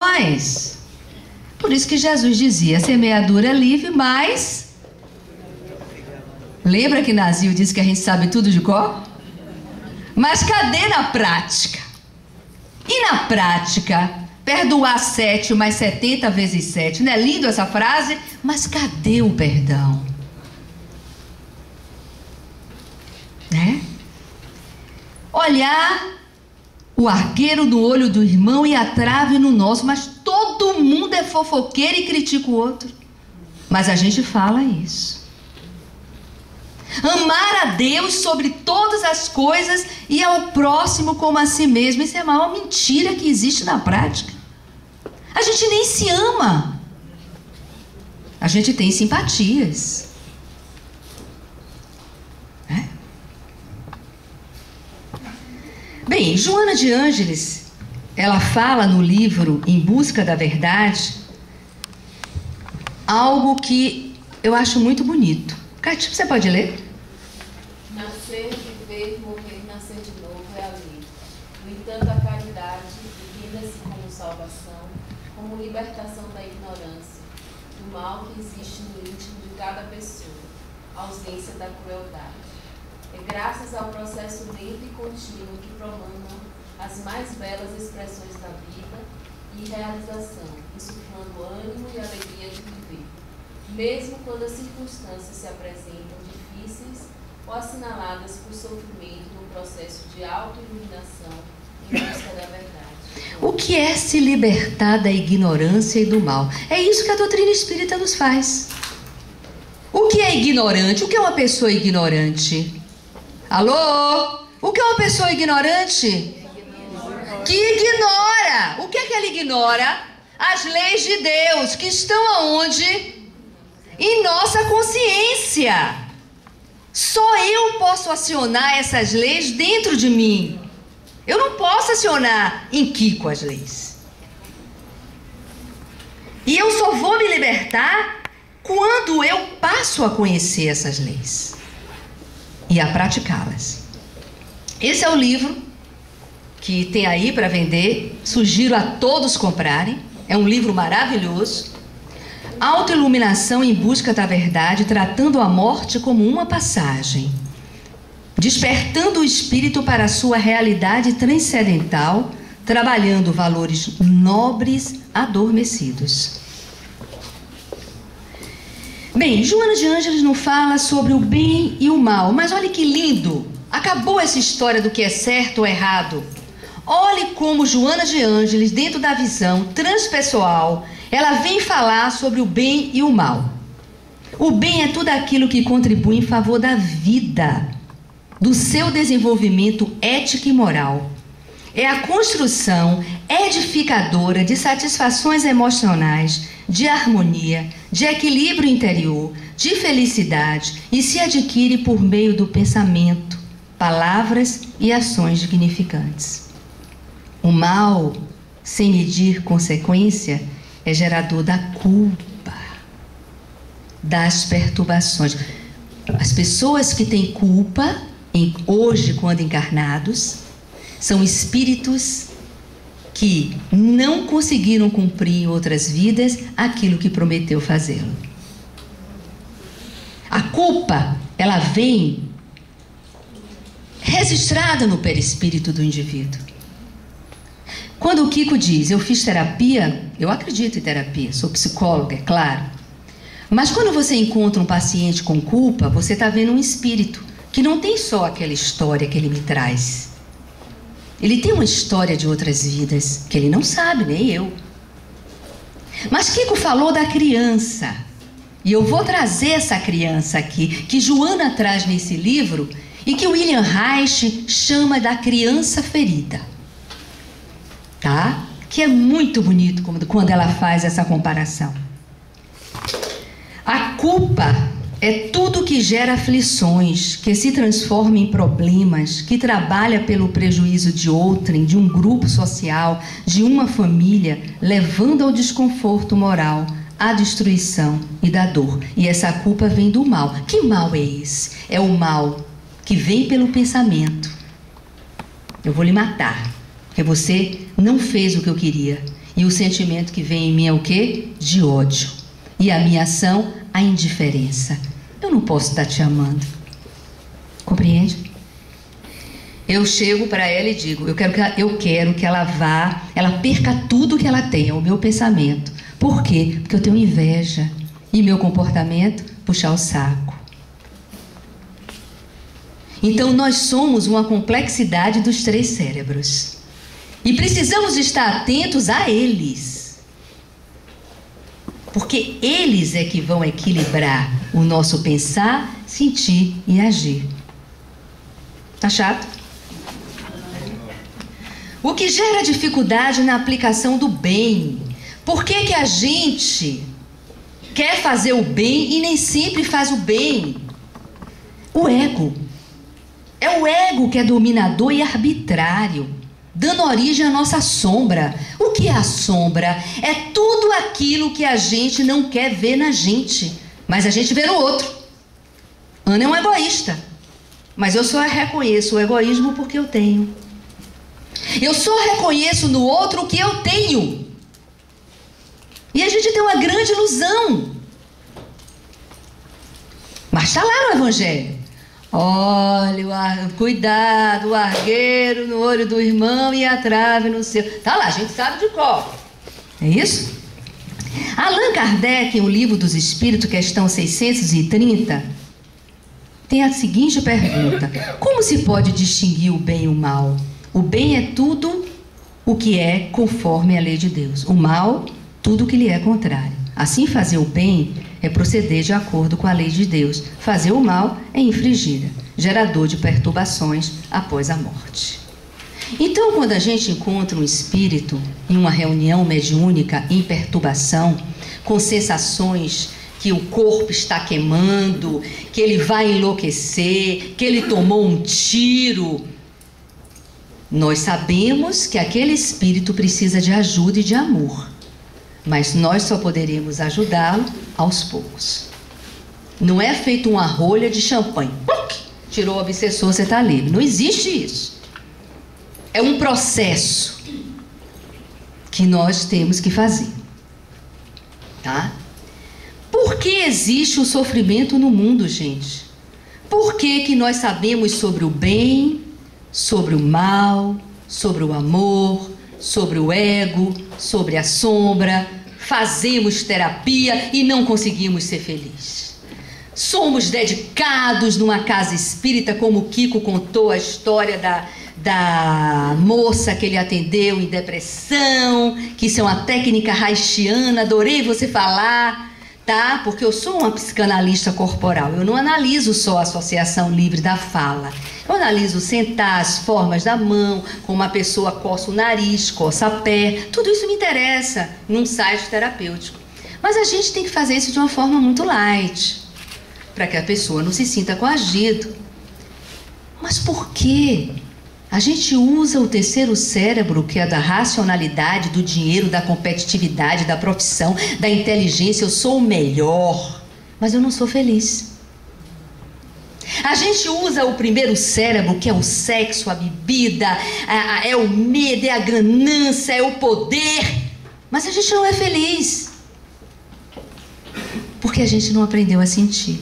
nós. Por isso que Jesus dizia, a semeadura é livre, mas... Lembra que Nasio disse que a gente sabe tudo de cor? Mas cadê na prática? E na prática, perdoar 7 mais 70 vezes 7. Não é lindo essa frase? Mas cadê o perdão? Né? Olhar o arqueiro no olho do irmão e a trave no nosso, mas todo mundo é fofoqueiro e critica o outro. Mas a gente fala isso. Amar a Deus sobre todas as coisas e ao próximo como a si mesmo. Isso é a maior mentira que existe na prática. A gente nem se ama. A gente tem simpatias. Bem, Joana de Ângeles, ela fala no livro Em Busca da Verdade algo que eu acho muito bonito. Cátia, você pode ler? Nascer, viver, morrer, nascer de novo é a lei. No entanto, a caridade divina-se como salvação, como libertação da ignorância, do mal que existe no íntimo de cada pessoa, a ausência da crueldade. É graças ao processo lento e contínuo que promulgam as mais belas expressões da vida e realização, insuflando ânimo e alegria de viver, mesmo quando as circunstâncias se apresentam difíceis ou assinaladas por sofrimento no processo de autoiluminação em busca da verdade. O que é se libertar da ignorância e do mal? É isso que a doutrina espírita nos faz. O que é ignorante? O que é uma pessoa ignorante? Alô? O que é uma pessoa ignorante? Que ignora. O que é que ela ignora? As leis de Deus, que estão aonde? Em nossa consciência. Só eu posso acionar essas leis dentro de mim. Eu não posso acionar em Kiko as leis. E eu só vou me libertar quando eu passo a conhecer essas leis e a praticá-las. Esse é o livro que tem aí para vender. Sugiro a todos comprarem. É um livro maravilhoso. Autoiluminação em busca da verdade, tratando a morte como uma passagem, despertando o espírito para a sua realidade transcendental, trabalhando valores nobres adormecidos. Bem, Joana de Ângeles não fala sobre o bem e o mal, mas olha que lindo, acabou essa história do que é certo ou errado. Olhe como Joana de Ângeles, dentro da visão transpessoal, ela vem falar sobre o bem e o mal. O bem é tudo aquilo que contribui em favor da vida, do seu desenvolvimento ético e moral. É a construção edificadora de satisfações emocionais, de harmonia, de equilíbrio interior, de felicidade e se adquire por meio do pensamento, palavras e ações dignificantes. O mal, sem medir consequência, é gerador da culpa, das perturbações. As pessoas que têm culpa, hoje, quando encarnados, são espíritos que não conseguiram cumprir em outras vidas aquilo que prometeu fazê-lo. A culpa, ela vem registrada no perispírito do indivíduo. Quando o Kiko diz, eu fiz terapia, eu acredito em terapia, sou psicóloga, é claro. Mas quando você encontra um paciente com culpa, você está vendo um espírito que não tem só aquela história que ele me traz. Ele tem uma história de outras vidas que ele não sabe, nem eu. Mas Kiko falou da criança. E eu vou trazer essa criança aqui, que Joana traz nesse livro e que William Reich chama da criança ferida. Tá? Que é muito bonito quando ela faz essa comparação. A culpa é tudo que gera aflições, que se transforma em problemas, que trabalha pelo prejuízo de outrem, de um grupo social, de uma família, levando ao desconforto moral, à destruição e da dor. E essa culpa vem do mal. Que mal é esse? É o mal que vem pelo pensamento. Eu vou lhe matar, porque você não fez o que eu queria. E o sentimento que vem em mim é o quê? De ódio. E a minha ação, a indiferença. Eu não posso estar te amando. Compreende? Eu chego para ela e digo, eu quero que ela perca tudo que ela tem, é o meu pensamento. Por quê? Porque eu tenho inveja. E meu comportamento, puxar o saco. Então nós somos uma complexidade dos 3 cérebros. E precisamos estar atentos a eles. Porque eles é que vão equilibrar o nosso pensar, sentir e agir. Tá chato? O que gera dificuldade na aplicação do bem. Por que a gente quer fazer o bem e nem sempre faz o bem? O ego. É o ego que é dominador e arbitrário, dando origem à nossa sombra. O que é a sombra? É tudo aquilo que a gente não quer ver na gente, mas a gente vê no outro. Ana é um egoísta, mas eu só reconheço o egoísmo porque eu tenho. Eu só reconheço no outro o que eu tenho. E a gente tem uma grande ilusão. Mas está lá no Evangelho. Olha, cuidado, o argueiro no olho do irmão e a trave no seu. Está lá, a gente sabe de cor. É isso? Allan Kardec, em O Livro dos Espíritos, questão 630, tem a seguinte pergunta: como se pode distinguir o bem e o mal? O bem é tudo o que é conforme a lei de Deus. O mal, tudo o que lhe é contrário. Assim, fazer o bem é proceder de acordo com a lei de Deus. Fazer o mal é infligir, gerador de perturbações após a morte. Então, quando a gente encontra um espírito em uma reunião mediúnica em perturbação, com sensações que o corpo está queimando, que ele vai enlouquecer, que ele tomou um tiro, nós sabemos que aquele espírito precisa de ajuda e de amor, mas nós só poderemos ajudá-lo aos poucos. Não é feito uma rolha de champanhe. Tirou o obsessor, você está livre. Não existe isso. É um processo que nós temos que fazer. Tá? Por que existe o sofrimento no mundo, gente? Por que nós sabemos sobre o bem, sobre o mal, sobre o amor, sobre o ego, sobre a sombra, fazemos terapia e não conseguimos ser felizes? Somos dedicados numa casa espírita, como o Kiko contou a história da moça que ele atendeu em depressão, que isso é uma técnica haitiana, adorei você falar, tá? Porque eu sou uma psicanalista corporal, eu não analiso só a associação livre da fala. Eu analiso sentar, as formas da mão, como uma pessoa coça o nariz, coça a pé, tudo isso me interessa num site terapêutico. Mas a gente tem que fazer isso de uma forma muito light, para que a pessoa não se sinta coagido. Mas por quê? A gente usa o terceiro cérebro, que é da racionalidade, do dinheiro, da competitividade, da profissão, da inteligência. Eu sou o melhor, mas eu não sou feliz. A gente usa o primeiro cérebro, que é o sexo, a bebida, é o medo, é a ganância, é o poder, mas a gente não é feliz, porque a gente não aprendeu a sentir.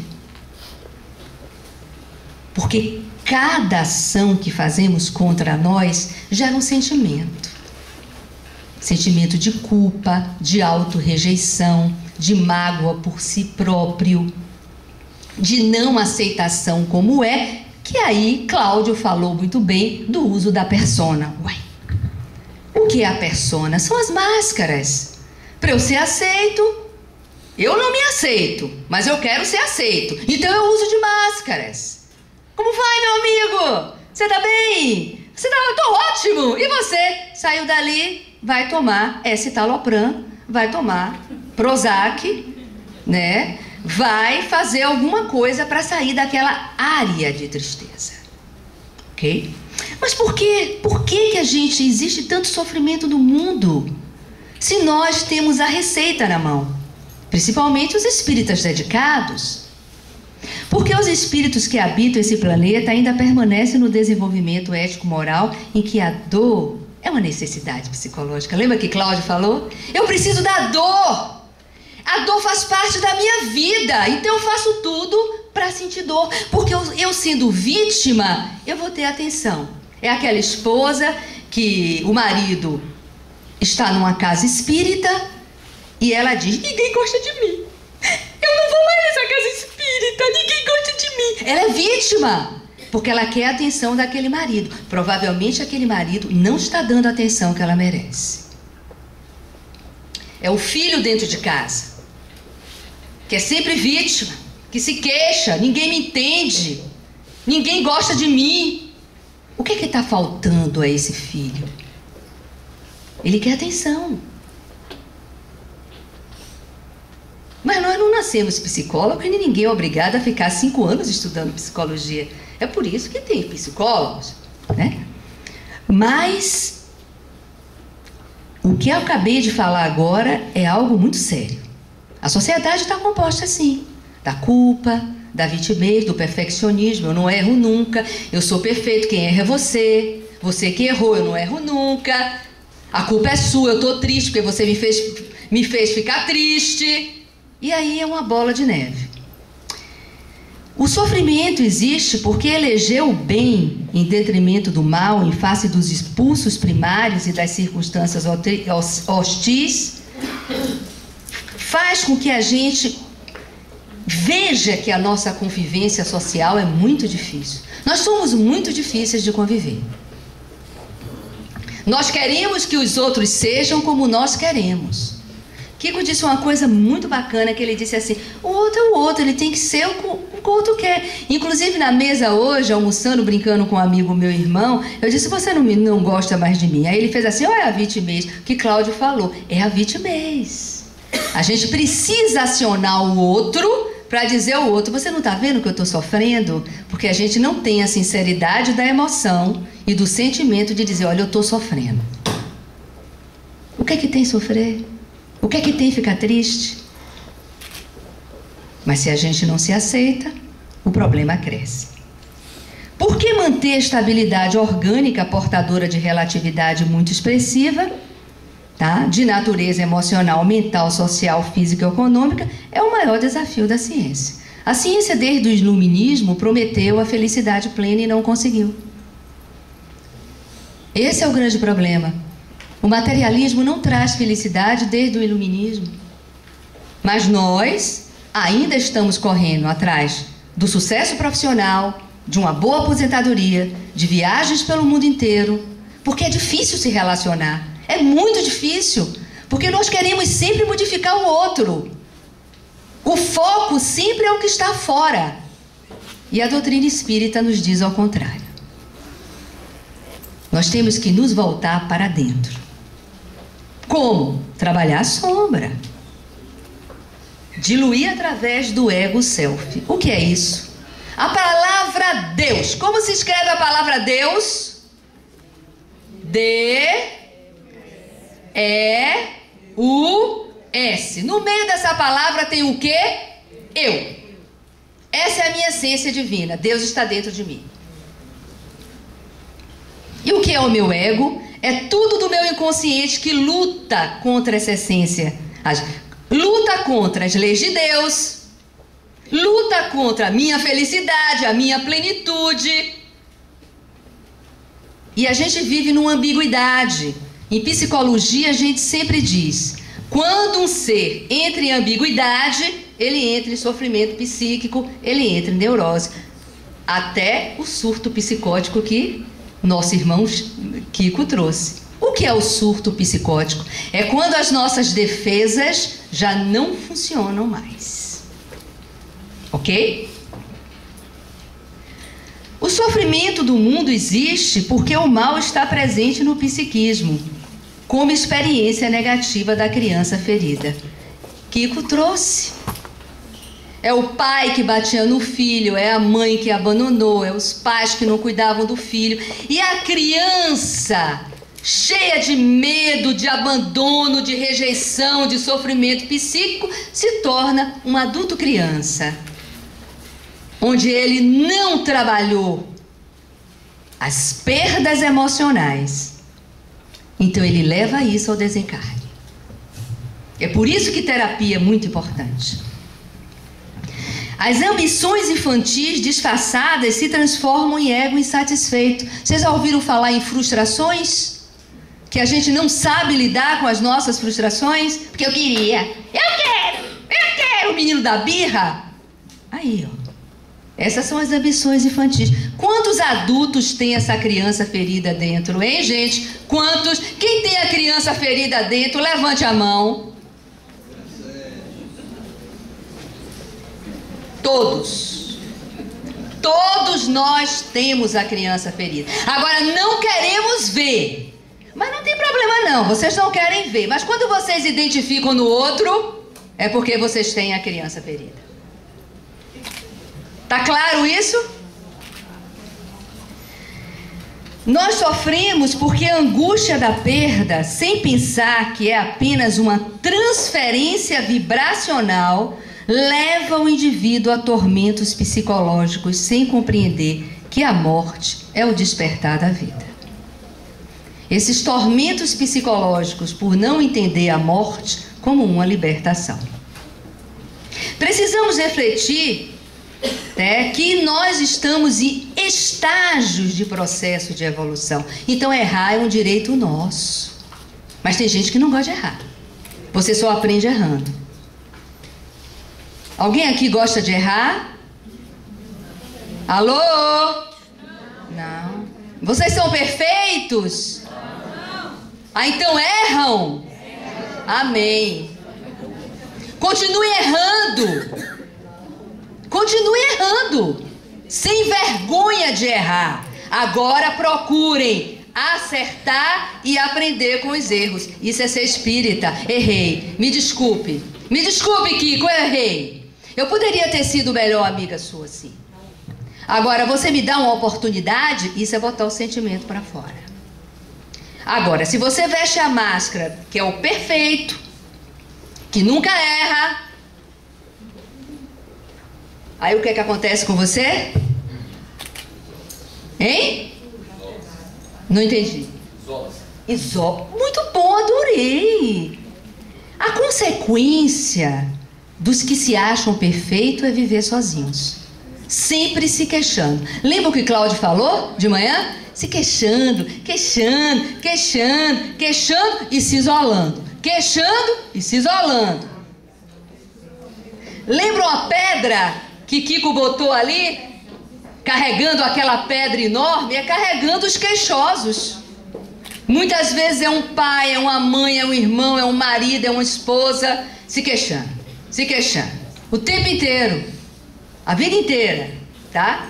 Porque cada ação que fazemos contra nós gera um sentimento. Sentimento de culpa, de autorrejeição, de mágoa por si próprio, de não aceitação como é, que aí Cláudio falou muito bem do uso da persona. Uai, o que é a persona? São as máscaras. Para eu ser aceito, eu não me aceito, mas eu quero ser aceito. Então eu uso de máscaras. Como vai, meu amigo? Você tá bem? Eu tô ótimo. E você? Saiu dali, vai tomar escitalopram, vai tomar Prozac, né? Vai fazer alguma coisa para sair daquela área de tristeza. Ok? Mas por quê? Por que existe tanto sofrimento no mundo? Se nós temos a receita na mão, principalmente os espíritas dedicados. Porque os espíritos que habitam esse planeta ainda permanecem no desenvolvimento ético-moral em que a dor É uma necessidade psicológica. Lembra que Cláudio falou? Eu preciso da dor. A dor faz parte da minha vida. Então eu faço tudo para sentir dor. Porque eu sendo vítima, eu vou ter atenção. É aquela esposa que o marido está numa casa espírita e ela diz: ninguém gosta de mim. Eu não vou mais nessa casa espírita. Ninguém gosta de mim. Ela é vítima. Porque ela quer a atenção daquele marido. Provavelmente aquele marido não está dando a atenção que ela merece. É o filho dentro de casa, que é sempre vítima, que se queixa, ninguém me entende, ninguém gosta de mim. O que está faltando a esse filho? Ele quer atenção. Mas nós não nascemos psicólogos e ninguém é obrigado a ficar 5 anos estudando psicologia. É por isso que tem psicólogos, né? Mas o que eu acabei de falar agora é algo muito sério. A sociedade está composta assim, da culpa, da vitimez, do perfeccionismo. Eu não erro nunca, eu sou perfeito, quem erra é você. Você que errou, eu não erro nunca. A culpa é sua, eu estou triste porque você me fez ficar triste. E aí é uma bola de neve. O sofrimento existe porque eleger o bem em detrimento do mal, em face dos impulsos primários e das circunstâncias hostis, faz com que a gente veja que a nossa convivência social é muito difícil. Nós somos muito difíceis de conviver. Nós queremos que os outros sejam como nós queremos. Kiko disse uma coisa muito bacana, que ele disse assim: o outro é o outro, ele tem que ser o que o outro quer. Inclusive na mesa hoje, almoçando, brincando com um amigo, meu irmão, eu disse: você não gosta mais de mim? Aí ele fez assim: olha a vitimez, que Cláudio falou, é a vitimez. A gente precisa acionar o outro para dizer ao outro: você não está vendo que eu estou sofrendo? Porque a gente não tem a sinceridade da emoção e do sentimento de dizer: olha, eu estou sofrendo. O que é que tem sofrer? O que é que tem ficar triste? Mas se a gente não se aceita, o problema cresce. Por que manter a estabilidade orgânica portadora de relatividade muito expressiva, tá? De natureza emocional, mental, social, física e econômica, é o maior desafio da ciência. A ciência, desde o iluminismo, prometeu a felicidade plena e não conseguiu. Esse é o grande problema. O materialismo não traz felicidade desde o iluminismo. Mas nós ainda estamos correndo atrás do sucesso profissional, de uma boa aposentadoria, de viagens pelo mundo inteiro, porque é difícil se relacionar. É muito difícil, porque nós queremos sempre modificar o outro. O foco sempre é o que está fora. E a doutrina espírita nos diz ao contrário. Nós temos que nos voltar para dentro. Como? Trabalhar a sombra. Diluir através do ego self. O que é isso? A palavra Deus. Como se escreve a palavra Deus? D-E-U-S. No meio dessa palavra tem o quê? Eu. Essa é a minha essência divina. Deus está dentro de mim. E o que é o meu ego? É tudo do meu inconsciente que luta contra essa essência. Luta contra as leis de Deus. Luta contra a minha felicidade, a minha plenitude. E a gente vive numa ambiguidade. Em psicologia a gente sempre diz: quando um ser entra em ambiguidade, ele entra em sofrimento psíquico, ele entra em neurose. Até o surto psicótico que nosso irmão Kiko trouxe. O que é o surto psicótico? É quando as nossas defesas já não funcionam mais. Ok? O sofrimento do mundo existe porque o mal está presente no psiquismo, como experiência negativa da criança ferida. Kiko trouxe. É o pai que batia no filho, é a mãe que abandonou, é os pais que não cuidavam do filho. E a criança, cheia de medo, de abandono, de rejeição, de sofrimento psíquico, se torna um adulto criança, onde ele não trabalhou as perdas emocionais, Então ele leva isso ao desencarne. É por isso que terapia é muito importante. As ambições infantis disfarçadas se transformam em ego insatisfeito. Vocês já ouviram falar em frustrações? Que a gente não sabe lidar com as nossas frustrações? Porque eu quero, o menino da birra. Aí, ó. Essas são as ambições infantis. Quantos adultos têm essa criança ferida dentro, hein, gente? Quantos? Quem tem a criança ferida dentro, levante a mão. Todos. Todos nós temos a criança ferida. Agora, não queremos ver. Mas não tem problema não, vocês não querem ver. Mas quando vocês identificam no outro, é porque vocês têm a criança ferida. Tá claro isso? Nós sofremos porque a angústia da perda, sem pensar que é apenas uma transferência vibracional, leva o indivíduo a tormentos psicológicos sem compreender que a morte é o despertar da vida. Esses tormentos psicológicos por não entender a morte como uma libertação. Precisamos refletir que nós estamos em estágios de processo de evolução. Então errar é um direito nosso. Mas tem gente que não gosta de errar. Você só aprende errando. Alguém aqui gosta de errar? Alô? Não. Vocês são perfeitos? Ah, então erram? Amém. Continue errando. Continue errando, sem vergonha de errar. Agora procurem acertar e aprender com os erros. Isso é ser espírita. Errei. Me desculpe. Me desculpe, Kiko, eu errei. Eu poderia ter sido melhor amiga sua, sim. Agora, você me dá uma oportunidade, isso é botar o sentimento para fora. Agora, se você veste a máscara, que é o perfeito, que nunca erra, aí o que é que acontece com você? Hein? Não entendi. Isola. Muito bom, adorei. A consequência dos que se acham perfeitos é viver sozinhos. Sempre se queixando. Lembra o que Cláudio falou de manhã? Se queixando, queixando, queixando, queixando e se isolando. Queixando e se isolando. Lembra uma pedra que Kiko botou ali? Carregando aquela pedra enorme, é carregando os queixosos. Muitas vezes é um pai, é uma mãe, é um irmão, é um marido, é uma esposa, se queixando, o tempo inteiro, a vida inteira, tá?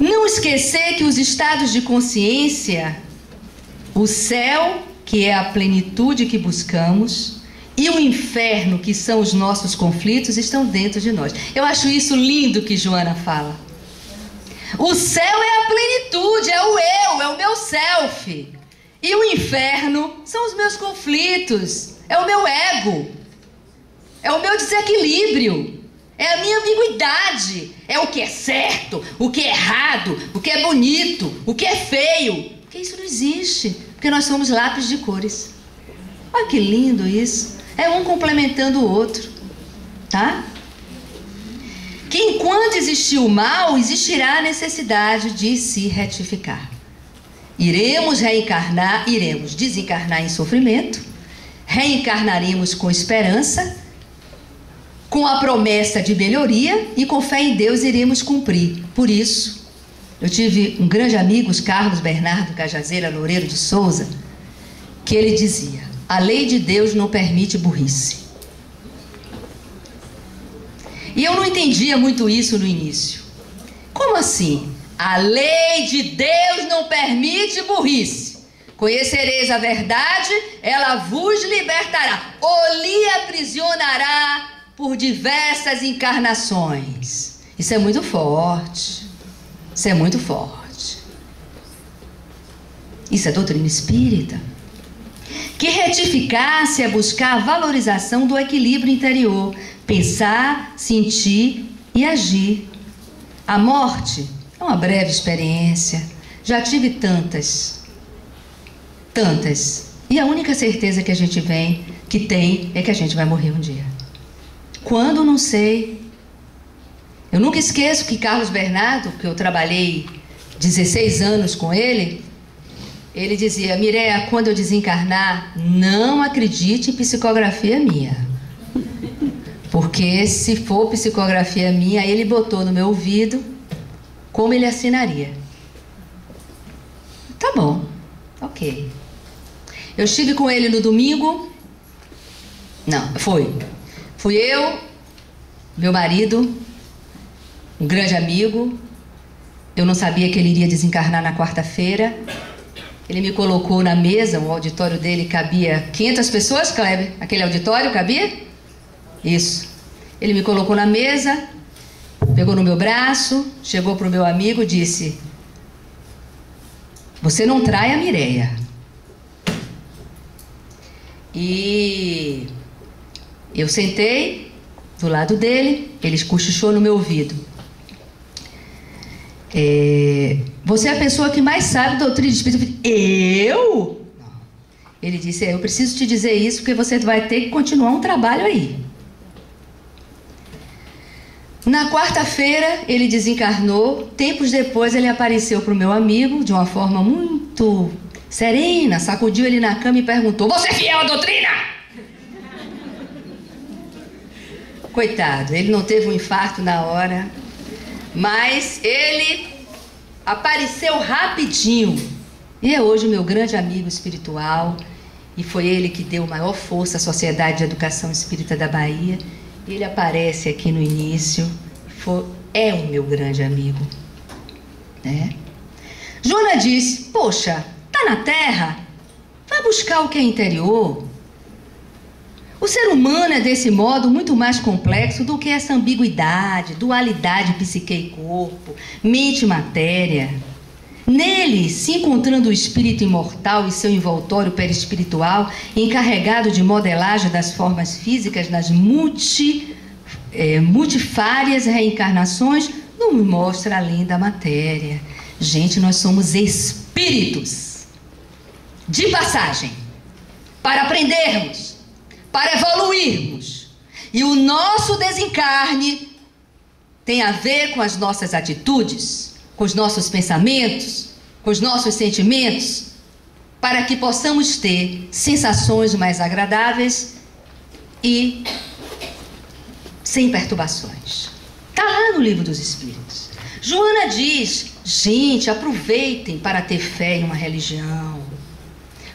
Não esquecer que os estados de consciência, o céu, que é a plenitude que buscamos, e o inferno, que são os nossos conflitos, estão dentro de nós. Eu acho isso lindo que Joana fala. O céu é a plenitude, é o eu, é o meu self. E o inferno são os meus conflitos, é o meu ego, é o meu desequilíbrio, é a minha ambiguidade, é o que é certo, o que é errado, o que é bonito, o que é feio. Porque isso não existe, porque nós somos lápis de cores. Olha que lindo isso. É um complementando o outro, tá? Que enquanto existir o mal, existirá a necessidade de se retificar. Iremos reencarnar, iremos desencarnar em sofrimento, reencarnaremos com esperança, com a promessa de melhoria e com fé em Deus iremos cumprir. Por isso, eu tive um grande amigo, Carlos Bernardo Cajazeira Loureiro de Souza, que ele dizia: a lei de Deus não permite burrice. E eu não entendia muito isso no início. Como assim? A lei de Deus não permite burrice. Conhecereis a verdade, ela vos libertará, ou lhe aprisionará por diversas encarnações. Isso é muito forte. Isso é muito forte. Isso é doutrina espírita. Que retificar-se é buscar a valorização do equilíbrio interior, pensar, sentir e agir. A morte é uma breve experiência. Já tive tantas Tantas. E a única certeza que a gente tem é que a gente vai morrer um dia. Quando, não sei. Eu nunca esqueço que Carlos Bernardo, que eu trabalhei 16 anos com ele, ele dizia: Mireia, quando eu desencarnar, não acredite em psicografia minha. Porque se for psicografia minha, ele botou no meu ouvido como ele assinaria. Tá bom, ok. Eu estive com ele no domingo. Não, fui eu, meu marido, um grande amigo. Eu não sabia que ele iria desencarnar na quarta-feira. Ele me colocou na mesa, o auditório dele cabia 500 pessoas, Kleber? Aquele auditório cabia? Isso. Ele me colocou na mesa, pegou no meu braço, chegou para o meu amigo e disse: você não trai a Mireia. E eu sentei do lado dele, ele cochichou no meu ouvido: você é a pessoa que mais sabe doutrina de espírito. Eu? Não. Ele disse: eu preciso te dizer isso porque você vai ter que continuar um trabalho aí. Na quarta-feira ele desencarnou. Tempos depois ele apareceu para o meu amigo de uma forma muito serena, sacudiu ele na cama e perguntou: você é fiel à doutrina? Coitado, ele não teve um infarto na hora, mas ele apareceu rapidinho e é hoje o meu grande amigo espiritual, e foi ele que deu maior força à Sociedade de Educação Espírita da Bahia. Ele aparece aqui no início, é o meu grande amigo, né? Joana disse: poxa, tá na Terra, vai buscar o que é interior. O ser humano é desse modo muito mais complexo do que essa ambiguidade, dualidade psique e corpo, mente e matéria. Nele, se encontrando o espírito imortal e seu envoltório perispiritual, encarregado de modelagem das formas físicas nas multifárias reencarnações, não mostra além da matéria. Gente, nós somos espíritos de passagem para aprendermos, para evoluirmos. E o nosso desencarne tem a ver com as nossas atitudes, com os nossos pensamentos, com os nossos sentimentos, para que possamos ter sensações mais agradáveis e sem perturbações. Está lá no Livro dos Espíritos. Joana diz: gente, aproveitem para ter fé em uma religião.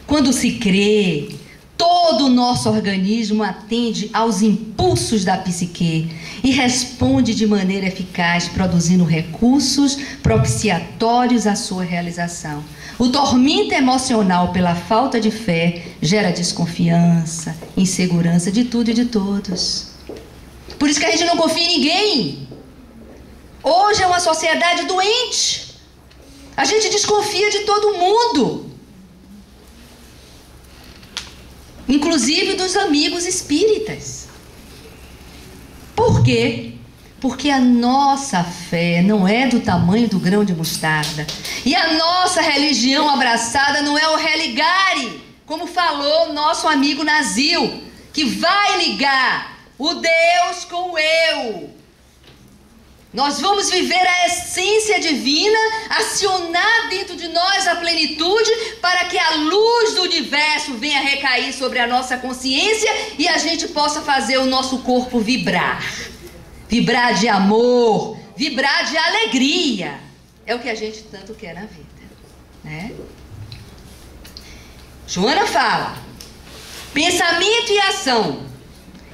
Quando se crê, todo o nosso organismo atende aos impulsos da psique e responde de maneira eficaz, produzindo recursos propiciatórios à sua realização. O tormento emocional pela falta de fé gera desconfiança, insegurança de tudo e de todos. Por isso que a gente não confia em ninguém. Hoje é uma sociedade doente. A gente desconfia de todo mundo, inclusive dos amigos espíritas. Por quê? Porque a nossa fé não é do tamanho do grão de mostarda. E a nossa religião abraçada não é o religare, como falou nosso amigo Nazil, que vai ligar o Deus com o eu. Nós vamos viver a essência divina, acionar dentro de nós a plenitude, para que a luz do universo venha recair sobre a nossa consciência e a gente possa fazer o nosso corpo vibrar. Vibrar de amor, vibrar de alegria. É o que a gente tanto quer na vida, né? Joana fala: pensamento e ação.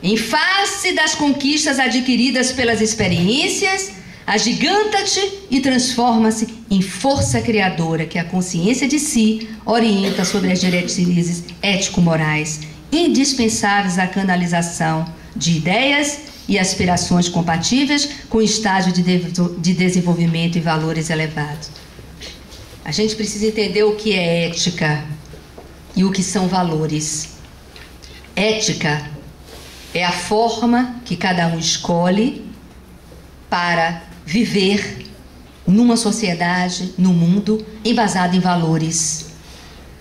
Em face das conquistas adquiridas pelas experiências, agiganta-te e transforma-se em força criadora que a consciência de si orienta sobre as diretrizes ético-morais indispensáveis à canalização de ideias e aspirações compatíveis com o estágio de desenvolvimento e valores elevados. A gente precisa entender o que é ética e o que são valores. Ética é a forma que cada um escolhe para viver numa sociedade, no mundo, embasado em valores.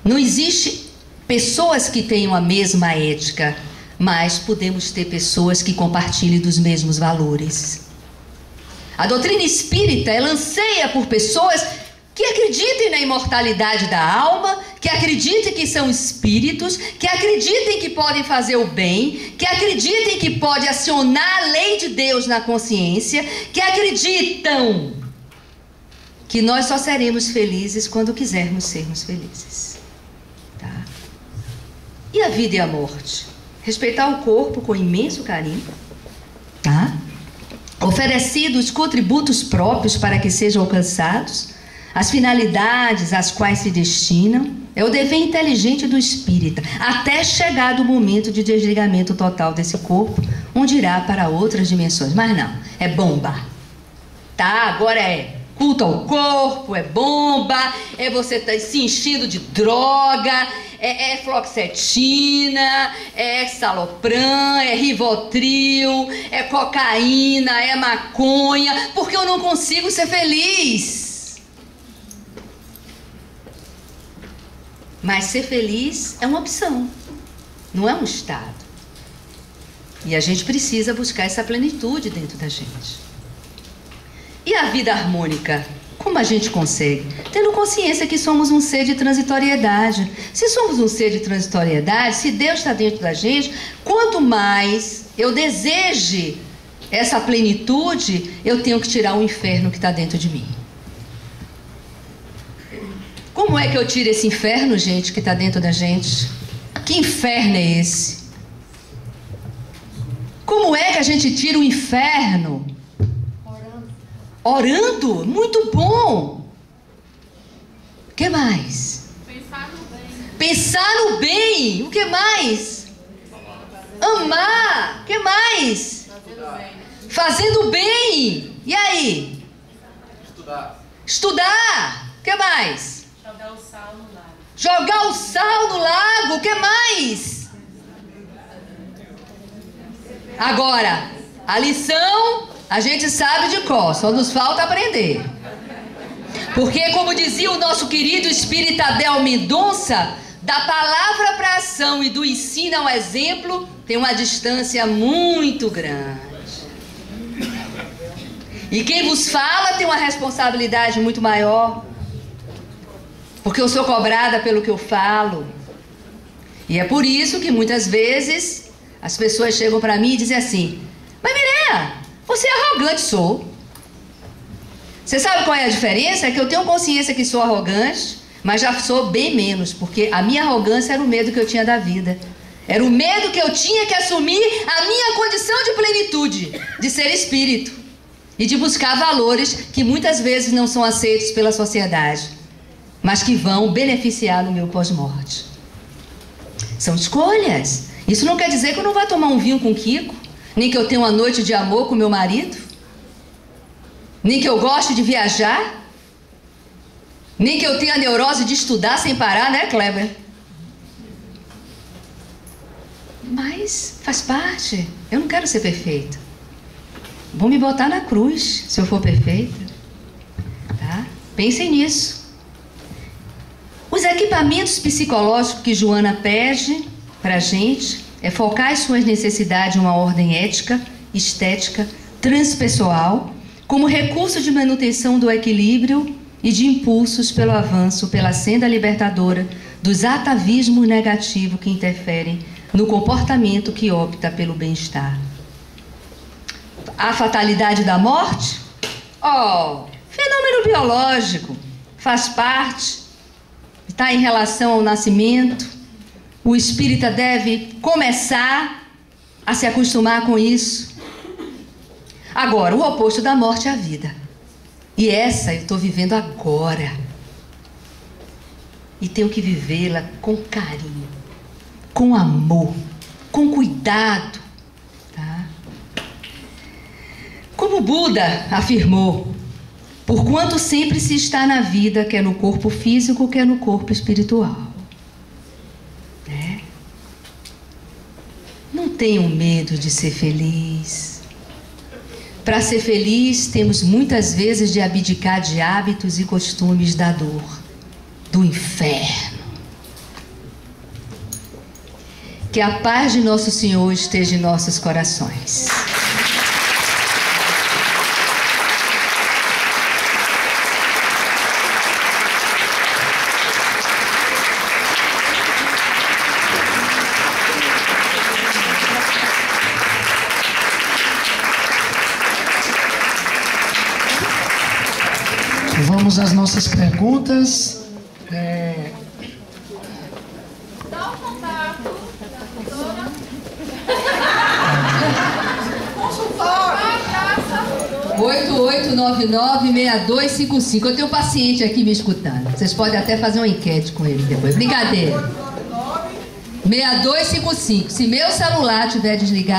Não existe pessoas que tenham a mesma ética, mas podemos ter pessoas que compartilhem dos mesmos valores. A doutrina espírita, ela anseia por pessoas que acreditem na imortalidade da alma, que acreditem que são espíritos, que acreditem que podem fazer o bem, que acreditem que pode acionar a lei de Deus na consciência, que acreditam que nós só seremos felizes quando quisermos sermos felizes. Tá? E a vida e a morte? Respeitar o corpo com imenso carinho, tá? Oferecidos contributos próprios para que sejam alcançados as finalidades às quais se destinam, é o dever inteligente do espírita, até chegar do momento de desligamento total desse corpo, onde irá para outras dimensões. Mas não, é bomba. Tá? Agora é culto ao corpo, é bomba, é você se enchendo de droga, é fluoxetina, é Salopram, é Rivotril, é cocaína, é maconha, porque eu não consigo ser feliz. Mas ser feliz é uma opção, não é um estado. E a gente precisa buscar essa plenitude dentro da gente. E a vida harmônica? Como a gente consegue? Tendo consciência que somos um ser de transitoriedade. Se somos um ser de transitoriedade, se Deus está dentro da gente, quanto mais eu deseje essa plenitude, eu tenho que tirar o inferno que está dentro de mim. Como é que eu tiro esse inferno, gente, que está dentro da gente? Que inferno é esse? Como é que a gente tira o inferno? Orando? Muito bom. O que mais? Pensar no bem. Pensar no bem. O que mais? Amar. O que mais? Fazendo bem. E aí? Estudar. O que mais? Jogar o sal no lago. Jogar o sal no lago. O que mais? Agora, a lição a gente sabe de cor, só nos falta aprender. Porque, como dizia o nosso querido espírita Abel Mendonça, da palavra para a ação e do ensino ao exemplo tem uma distância muito grande. E quem vos fala tem uma responsabilidade muito maior, porque eu sou cobrada pelo que eu falo. E é por isso que muitas vezes as pessoas chegam para mim e dizem assim: mas Mireia, você é arrogante. Sou. Você sabe qual é a diferença? É que eu tenho consciência que sou arrogante, mas já sou bem menos, porque a minha arrogância era o medo que eu tinha da vida. Era o medo que eu tinha que assumir a minha condição de plenitude, de ser espírito e de buscar valores que muitas vezes não são aceitos pela sociedade, mas que vão beneficiar no meu pós-morte. São escolhas. Isso não quer dizer que eu não vá tomar um vinho com o Kiko, nem que eu tenha uma noite de amor com meu marido, nem que eu goste de viajar, nem que eu tenha a neurose de estudar sem parar, né, Kleber? Mas faz parte. Eu não quero ser perfeita. Vou me botar na cruz se eu for perfeita. Tá? Pensem nisso. Os equipamentos psicológicos que Joana pede para a gente é focar as suas necessidades em uma ordem ética, estética, transpessoal, como recurso de manutenção do equilíbrio e de impulsos pelo avanço pela senda libertadora dos atavismos negativos que interferem no comportamento que opta pelo bem-estar. A fatalidade da morte? Fenômeno biológico, faz parte, está em relação ao nascimento. O espírita deve começar a se acostumar com isso. Agora, o oposto da morte é a vida. E essa eu estou vivendo agora. E tenho que vivê-la com carinho, com amor, com cuidado. Tá? Como Buda afirmou, porquanto sempre se está na vida, quer no corpo físico, quer no corpo espiritual. Não tenham medo de ser feliz. Para ser feliz, temos muitas vezes de abdicar de hábitos e costumes da dor, do inferno. Que a paz de nosso Senhor esteja em nossos corações. Vamos às nossas perguntas. Dá o contato, doutora. 8899-6255. Eu tenho um paciente aqui me escutando. Vocês podem até fazer uma enquete com ele depois. Brincadeira. 6255. Se meu celular estiver desligado.